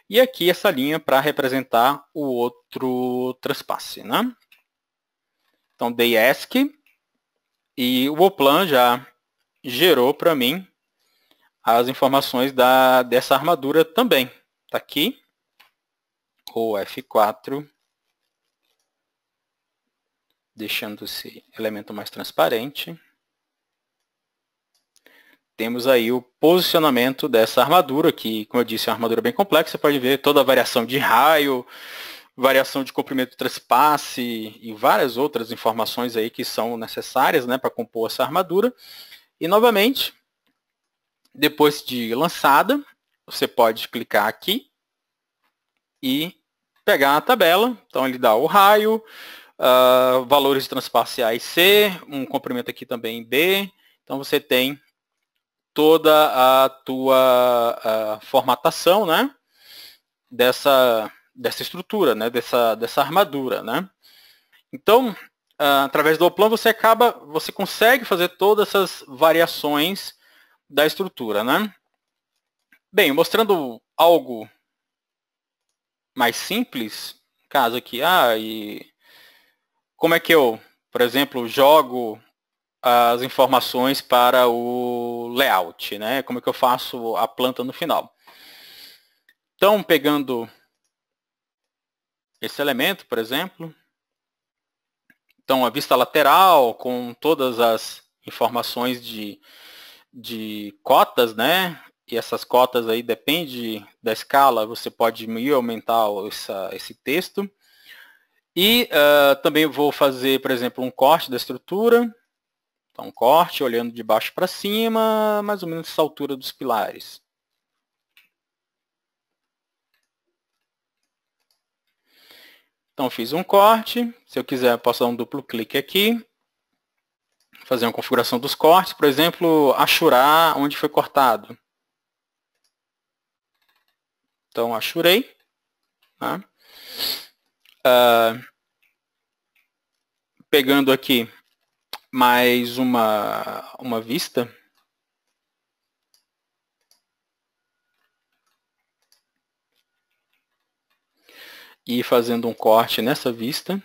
E aqui essa linha para representar o outro transpasse, né? Então, dei ESC e o Oplan já gerou para mim as informações dessa armadura também. Está aqui, o F4, deixando esse elemento mais transparente. Temos aí o posicionamento dessa armadura, que, como eu disse, é uma armadura bem complexa. Você pode ver toda a variação de raio, variação de comprimento de transpasse e várias outras informações aí que são necessárias, né, para compor essa armadura. E, novamente, depois de lançada, você pode clicar aqui e pegar a tabela. Então, ele dá o raio, valores de transpasse A e C, um comprimento aqui também em B. Então, você tem toda a tua formatação, né, dessa estrutura, né, dessa armadura, né. Então, através do Oplan você consegue fazer todas essas variações da estrutura, né. Bem, mostrando algo mais simples, caso aqui, e como é que eu, por exemplo, jogo as informações para o layout, né? Como é que eu faço a planta no final. Então, pegando esse elemento, por exemplo, então a vista lateral com todas as informações de cotas, né? E essas cotas aí depende da escala, você pode diminuir ou aumentar esse texto. E também vou fazer, por exemplo, um corte da estrutura. Então, um corte olhando de baixo para cima, mais ou menos essa altura dos pilares. Então, fiz um corte. Se eu quiser, posso dar um duplo clique aqui. Fazer uma configuração dos cortes. Por exemplo, achurar onde foi cortado. Então, achurei. Tá? Pegando aqui mais uma vista. e ir fazendo um corte nessa vista.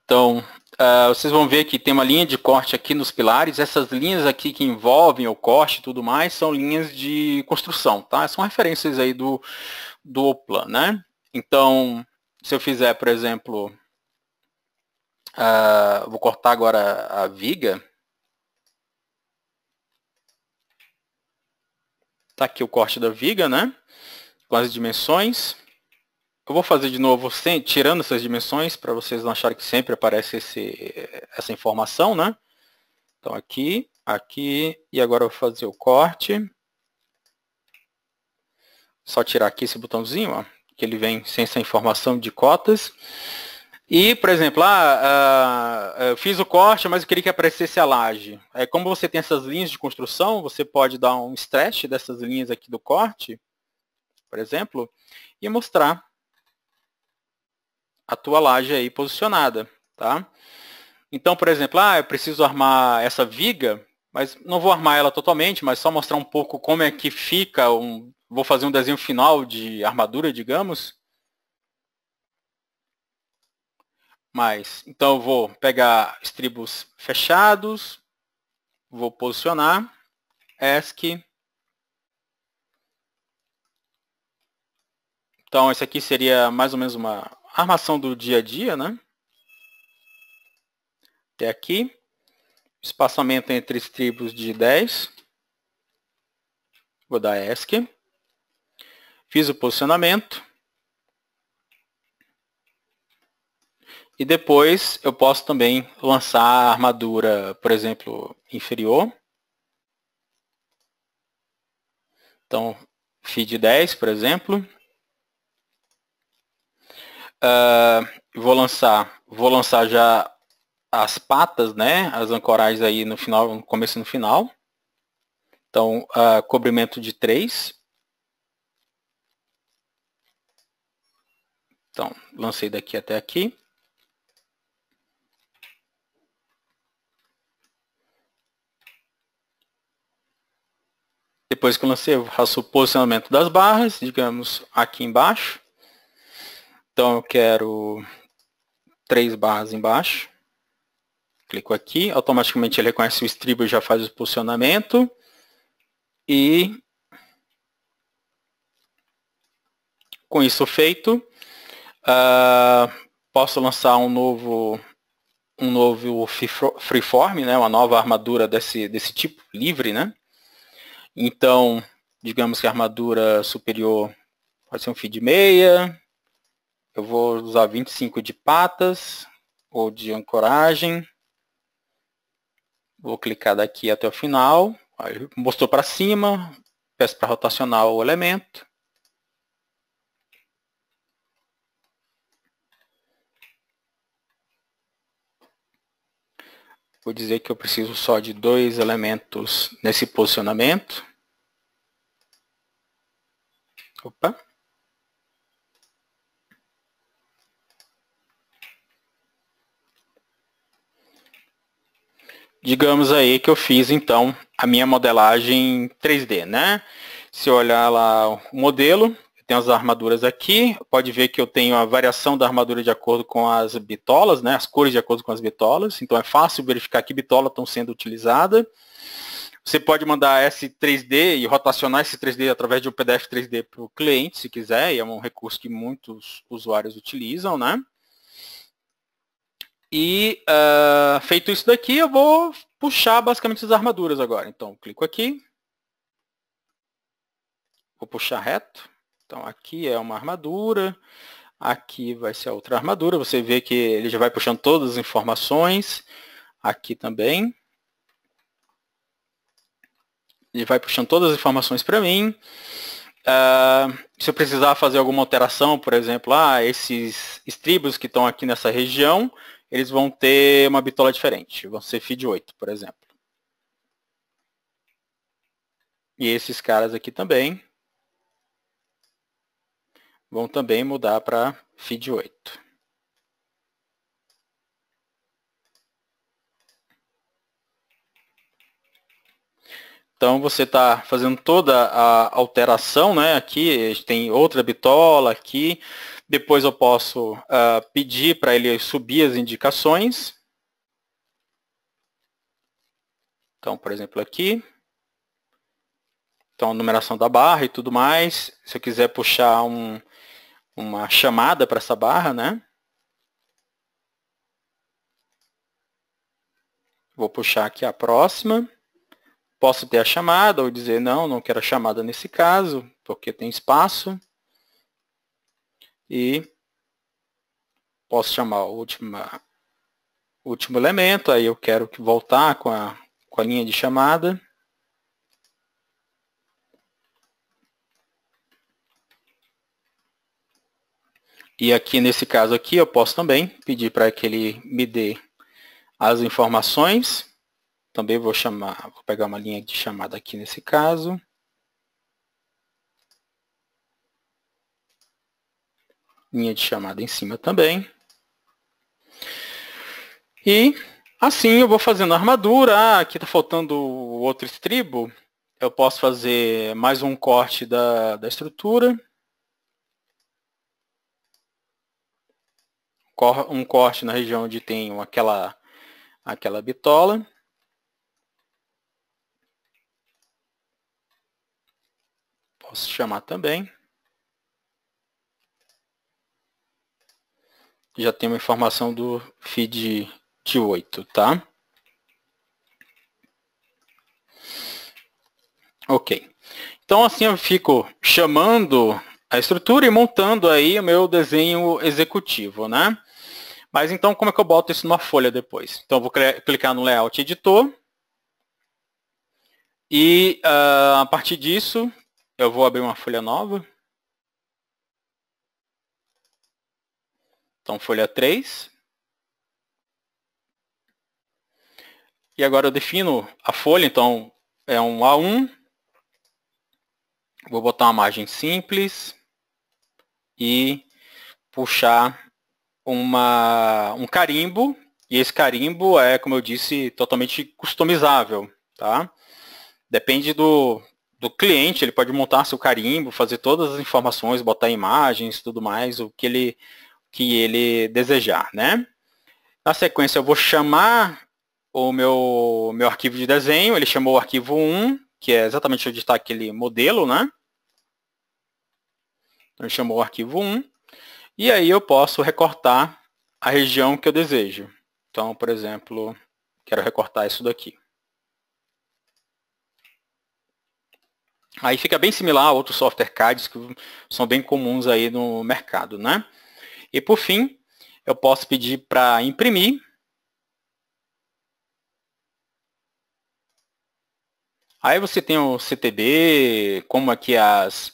Então, vocês vão ver que tem uma linha de corte aqui nos pilares. Essas linhas aqui que envolvem o corte e tudo mais são linhas de construção, tá? São referências aí do Oplan, né? Então, se eu fizer, por exemplo, vou cortar agora a viga. Tá aqui o corte da viga, né? Com as dimensões. Eu vou fazer de novo tirando essas dimensões para vocês não acharem que sempre aparece essa informação, né? Então aqui, aqui, e agora eu vou fazer o corte. Só tirar aqui esse botãozinho, ó, que ele vem sem essa informação de cotas. E, por exemplo, eu fiz o corte, mas eu queria que aparecesse a laje. Como você tem essas linhas de construção, você pode dar um stretch dessas linhas aqui do corte, por exemplo, e mostrar a tua laje aí posicionada, tá? Então, por exemplo, eu preciso armar essa viga, mas não vou armar ela totalmente, mas só mostrar um pouco como é que fica, vou fazer um desenho final de armadura, digamos. Então eu vou pegar estribos fechados, vou posicionar, ESC. Então esse aqui seria mais ou menos uma armação do dia a dia, né? Até aqui. Espaçamento entre estribos de 10. Vou dar ESC. Fiz o posicionamento. E depois eu posso também lançar a armadura, por exemplo, inferior. Então, feed 10, por exemplo. Vou lançar já as patas, né? As ancoragens aí no final, no começo e no final. Então, cobrimento de 3. Então, lancei daqui até aqui. Depois que eu lancei, eu faço o posicionamento das barras, digamos, aqui embaixo. Então, eu quero 3 barras embaixo. Clico aqui, automaticamente ele reconhece o estribo e já faz o posicionamento. E com isso feito, posso lançar um novo freeform, né? Uma nova armadura desse tipo, livre, né? Então, digamos que a armadura superior pode ser um feed meia. Eu vou usar 25 de patas ou de ancoragem. Vou clicar daqui até o final. Aí mostrou para cima. Peço para rotacionar o elemento. Vou dizer que eu preciso só de 2 elementos nesse posicionamento. Opa. Digamos aí que eu fiz, então, a minha modelagem 3D, né? Se eu olhar lá o modelo, tem as armaduras aqui, pode ver que eu tenho a variação da armadura de acordo com as bitolas, né? As cores de acordo com as bitolas, então é fácil verificar que bitolas estão sendo utilizadas. Você pode mandar esse 3D e rotacionar esse 3D através de um PDF 3D para o cliente, se quiser, e é um recurso que muitos usuários utilizam, né? E feito isso daqui, eu vou puxar basicamente as armaduras agora. Então, clico aqui. Vou puxar reto. Então, aqui é uma armadura. Aqui vai ser a outra armadura. Você vê que ele já vai puxando todas as informações. Aqui também. Ele vai puxando todas as informações para mim. Se eu precisar fazer alguma alteração, por exemplo, esses estribos que estão aqui nessa região, eles vão ter uma bitola diferente, vão ser feed 8, por exemplo. E esses caras aqui também vão também mudar para feed 8. Então você está fazendo toda a alteração, né? Aqui a gente tem outra bitola aqui. Depois eu posso pedir para ele subir as indicações. Então, por exemplo, aqui. Então, a numeração da barra e tudo mais. Se eu quiser puxar uma chamada para essa barra, né? Vou puxar aqui a próxima. Posso ter a chamada ou dizer não quero a chamada nesse caso, porque tem espaço. E posso chamar o último elemento, aí eu quero voltar com a linha de chamada. E aqui nesse caso aqui eu posso também pedir para que ele me dê as informações. Também vou pegar uma linha de chamada aqui nesse caso. Linha de chamada em cima também. E assim eu vou fazendo a armadura. Aqui está faltando o outro estribo. Eu posso fazer mais um corte da estrutura. Um corte na região onde tem aquela bitola. Posso chamar também. Já tem uma informação do feed de 8, tá? Ok. Então assim eu fico chamando a estrutura e montando aí o meu desenho executivo, né? Mas então como é que eu boto isso numa folha depois? Então eu vou clicar no Layout Editor. E a partir disso, eu vou abrir uma folha nova. Então, folha 3. E agora eu defino a folha, então é um A1. Vou botar uma margem simples. E puxar um carimbo. E esse carimbo é, como eu disse, totalmente customizável, tá? Depende do cliente, ele pode montar seu carimbo, fazer todas as informações, botar imagens, tudo mais, o que ele desejar, né? Na sequência, eu vou chamar o meu arquivo de desenho. Ele chamou o arquivo 1, que é exatamente onde está aquele modelo, né? Então, ele chamou o arquivo 1. E aí eu posso recortar a região que eu desejo. Então, por exemplo, quero recortar isso daqui. Aí fica bem similar a outros software CADs que são bem comuns aí no mercado, né? E por fim, eu posso pedir para imprimir. Aí você tem o CTB, como aqui as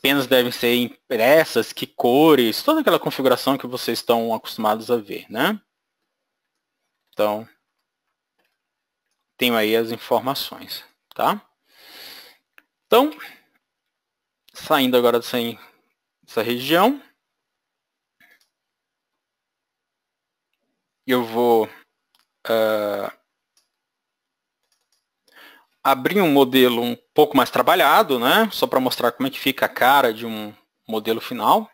penas devem ser impressas, que cores, toda aquela configuração que vocês estão acostumados a ver, né? Então, tenho aí as informações, tá? Então, saindo agora dessa região, eu vou abrir um modelo um pouco mais trabalhado, né? Só para mostrar como é que fica a cara de um modelo final.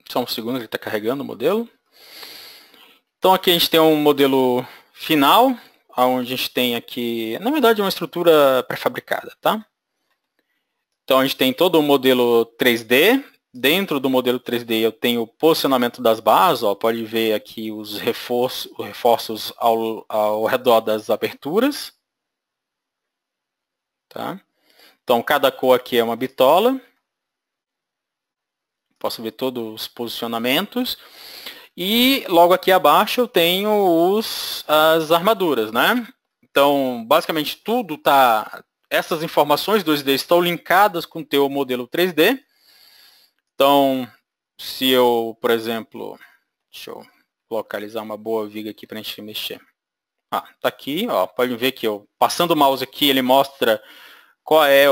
Só um segundo que ele está carregando o modelo. Então aqui a gente tem um modelo final, onde a gente tem aqui, na verdade, uma estrutura pré-fabricada, tá? Então a gente tem todo o modelo 3D Dentro do modelo 3D eu tenho o posicionamento das barras, ó, pode ver aqui os reforços ao redor das aberturas. Tá? Então cada cor aqui é uma bitola. Posso ver todos os posicionamentos. E logo aqui abaixo eu tenho as armaduras, né? Então, basicamente tudo tá... Essas informações 2D estão linkadas com o teu modelo 3D. Então, se eu, por exemplo... Deixa eu localizar uma boa viga aqui para a gente mexer. Ah, tá aqui, ó. Pode ver que eu passando o mouse aqui, ele mostra qual é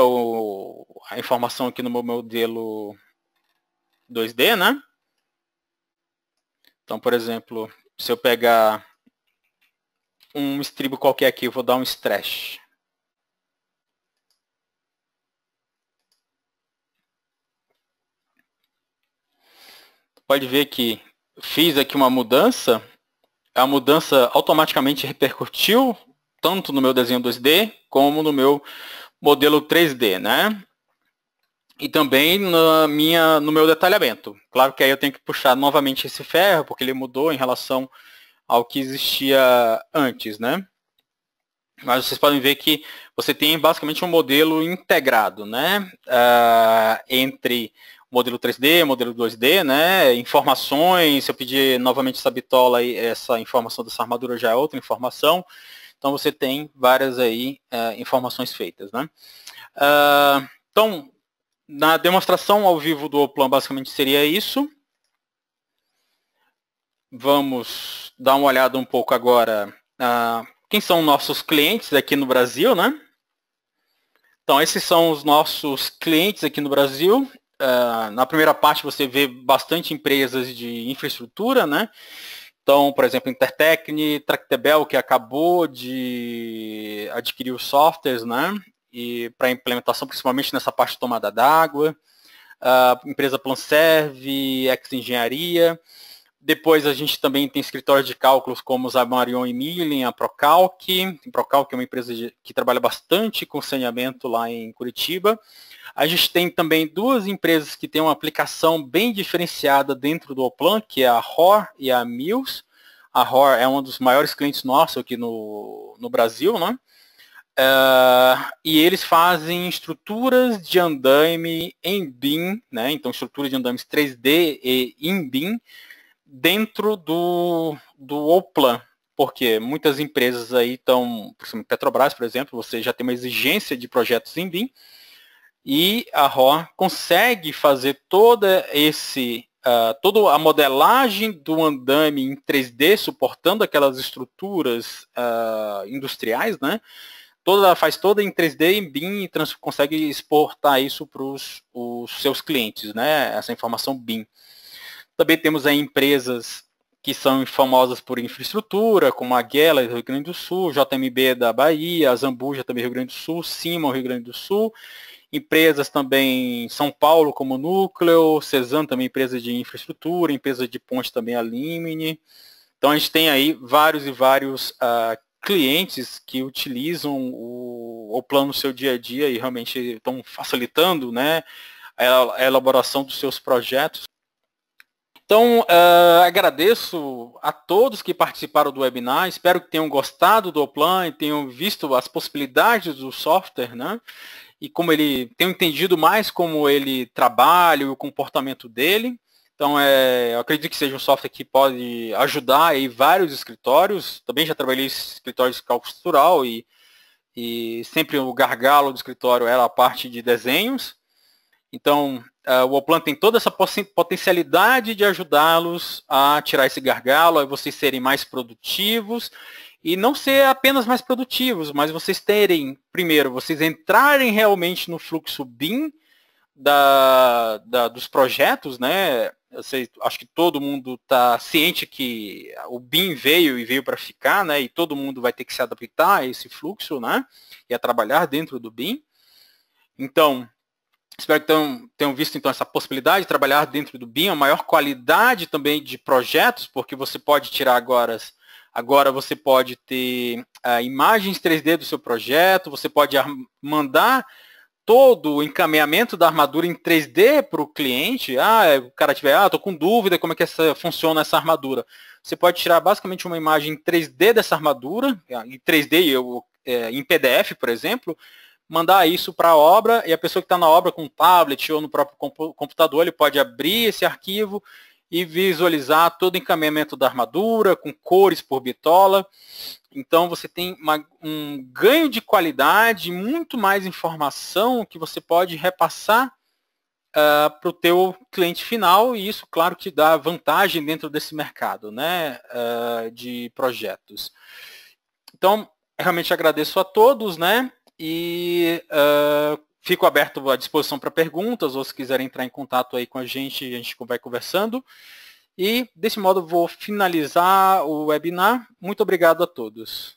a informação aqui no meu modelo 2D, né? Então, por exemplo, se eu pegar um estribo qualquer aqui, eu vou dar um stretch. Pode ver que fiz aqui uma mudança. A mudança automaticamente repercutiu tanto no meu desenho 2D como no meu modelo 3D, né? E também no meu detalhamento. Claro que aí eu tenho que puxar novamente esse ferro, porque ele mudou em relação ao que existia antes, né? Mas vocês podem ver que você tem basicamente um modelo integrado, né? Entre o modelo 3D, o modelo 2D, né? Informações, se eu pedir novamente essa bitola, essa informação dessa armadura já é outra informação. Então você tem várias aí informações feitas, né? Então, na demonstração ao vivo do Oplan, basicamente seria isso. Vamos dar uma olhada um pouco agora quem são nossos clientes aqui no Brasil, né? Então, esses são os nossos clientes aqui no Brasil. Na primeira parte você vê bastante empresas de infraestrutura, né? Então, por exemplo, Intertecne, Tractebel, que acabou de adquirir os softwares, né? E para implementação, principalmente nessa parte de tomada d'água. A empresa Planserve, Ex Engenharia. Depois a gente também tem escritórios de cálculos como os Amarion e Millen, a Procalc. A Procalc é uma empresa que trabalha bastante com saneamento lá em Curitiba. A gente tem também duas empresas que têm uma aplicação bem diferenciada dentro do Oplan, que é a ROR e a Mills. A ROR é um dos maiores clientes nossos aqui no Brasil, né? E eles fazem estruturas de andaime em BIM, né? Então estruturas de andames 3D e em BIM, dentro do Oplan, porque muitas empresas aí estão, por exemplo, Petrobras, por exemplo, você já tem uma exigência de projetos em BIM, e a ROR consegue fazer toda a modelagem do andame em 3D, suportando aquelas estruturas industriais, né? Faz toda em 3D em BIM e consegue exportar isso para os seus clientes, né? Essa informação BIM. Também temos aí empresas que são famosas por infraestrutura, como a Geller, do Rio Grande do Sul, JMB da Bahia, a Zambuja também Rio Grande do Sul, Simon, Rio Grande do Sul. Empresas também São Paulo, como Núcleo, Cezanne também empresa de infraestrutura, empresa de ponte também a Limine. Então a gente tem aí vários e vários clientes que utilizam o plano no seu dia a dia e realmente estão facilitando, né, a elaboração dos seus projetos. Então, agradeço a todos que participaram do webinar, espero que tenham gostado do Oplan e tenham visto as possibilidades do software, né? E como tenham entendido mais como ele trabalha e o comportamento dele. Então, eu acredito que seja um software que pode ajudar aí vários escritórios. Também já trabalhei em escritórios de cálculo estrutural e sempre o gargalo do escritório era a parte de desenhos. Então, o Oplan tem toda essa potencialidade de ajudá-los a tirar esse gargalo, a vocês serem mais produtivos, e não ser apenas mais produtivos, mas vocês terem, primeiro, vocês entrarem realmente no fluxo BIM dos projetos, né? Acho que todo mundo está ciente que o BIM veio para ficar, né? E todo mundo vai ter que se adaptar a esse fluxo, né? E a trabalhar dentro do BIM. Então, espero que tenham visto então essa possibilidade de trabalhar dentro do BIM, a maior qualidade também de projetos, porque você pode tirar agora você pode ter imagens 3D do seu projeto, você pode mandar todo o encaminhamento da armadura em 3D para o cliente. O cara tiver, estou com dúvida como é que funciona essa armadura. Você pode tirar basicamente uma imagem em 3D dessa armadura, em 3D em PDF, por exemplo, mandar isso para a obra, e a pessoa que está na obra com um tablet ou no próprio computador, ele pode abrir esse arquivo e visualizar todo o encaminhamento da armadura, com cores por bitola. Então você tem um ganho de qualidade, muito mais informação que você pode repassar para o teu cliente final, e isso, claro, te dá vantagem dentro desse mercado, né, de projetos. Então, realmente agradeço a todos, né, e fico aberto à disposição para perguntas, ou se quiserem entrar em contato aí com a gente vai conversando. E, desse modo, vou finalizar o webinar. Muito obrigado a todos.